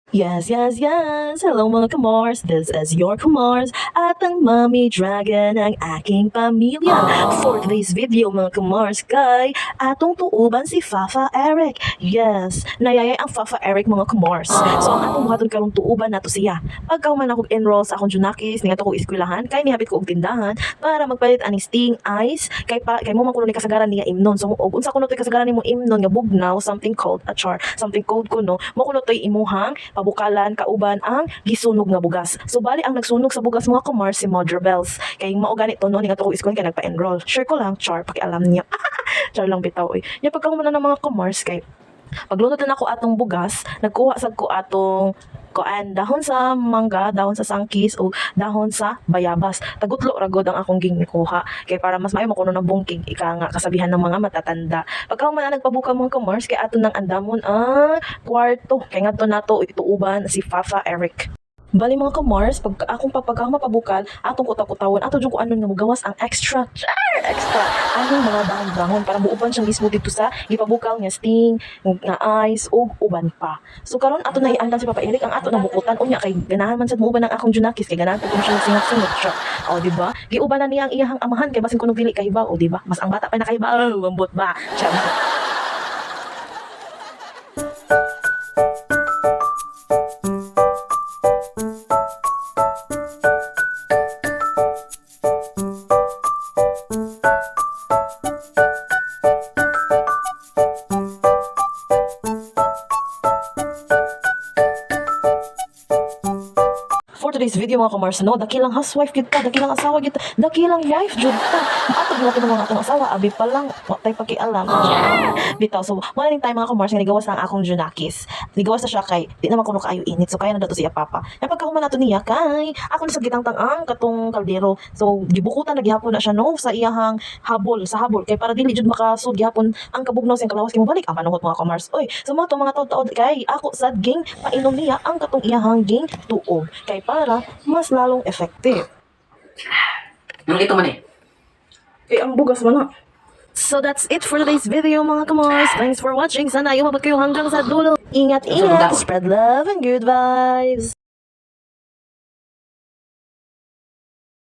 Yes, yes, yes! Hello mga kamars! This is your kamars at ang Mommy Dragon ng aking pamilya. For today's video mga kamars kay atong tuuban si Fafa Eric. Yes, nayayay ang Fafa Eric mga kamars. So ang atong buhaton karong tuuban nato siya. Pagka man ako enroll sa akong Junakis, ningato ko eskwelahan, kay nihabit ko og tindahan para magpalit ani Sting Ice kay mo man kuno ni kasagaran niya imnon. So og unsa kuno toy kasagaran nimo imnon nga bugnaw, something called a char, something called kuno, mo kuno toy imuhang pabukalan kauban ang gisunog nga bugas. So bali ang nagsunog sa bugas mga kumar si Modra Bells. Kay mao gani to no, ningato ko iskon kay nagpa-enroll. Sure ko lang, char, pakialam niya. Char lang bitaw oy. Nya pagkahuman na ng mga kumars kay paglunod na ako atong bugas, nagkuha sad ko atong kuan dahon sa mangga, dahon sa sangkis o dahon sa bayabas. Tagutlo ragod ang akong gingkuha kay para mas maayo makuno ng bungking ika nga kasabihan ng mga matatanda. Pagka man nagpabuka mga commerce kay ato nang andamon ang kwarto kay ngadto nato ituuban si Fafa Eric. Bali mga kamars, pag akong papagkama pabukal, atong kuta-kutawan, ato dyan ko ano nga magawas ang extra, extra, anong mga dahon-dahon, para buuban siyang mismo dito sa ipabukal nga Sting, nga ice, o uban pa. So karon ato na iandan si Papa Eric, ang ato na bukutan, unya kay ganahan man sa muuban ng akong Junakis, kay ganahan pag siya singat-singat siya. O diba? Giuban na niya ang iyahang amahan, kay basin kuno dili kahibaw, o diba? Mas ang bata pa na kahibaw, ambot ba? Siya. For today's video mga kamars, no, dakilang housewife gid ka, dakilang asawa gid, dakilang wife jud ta. Atog na kinang mga atong asawa, abi pa lang, watay pakialam. Bitaw, so wala ning time mga kamars nga nigawas na ang akong Junakis. Nigawas na siya kay di naman kuno kaayo init, so kaya na dato siya papa. Nya pagkahuman nato niya kay ako na sa gitang ang katong kaldero. So gibukutan na gihapon na siya no sa iyahang habol, sa habol kay para dili jud makasud gihapon ang kabugnaw siyang kalawas kay mobalik ang panuhot mga kamars. Oy, so mga taud-taud kay ako sad ging painom niya ang katong iyahang ging tuog kay para mas lalong effective. Ano ito man eh? Eh, ang bugas mo na. So that's it for today's video mga kamars. Thanks for watching. Sana yung mabag kayo hanggang sa dulo. Ingat, spread love and good vibes.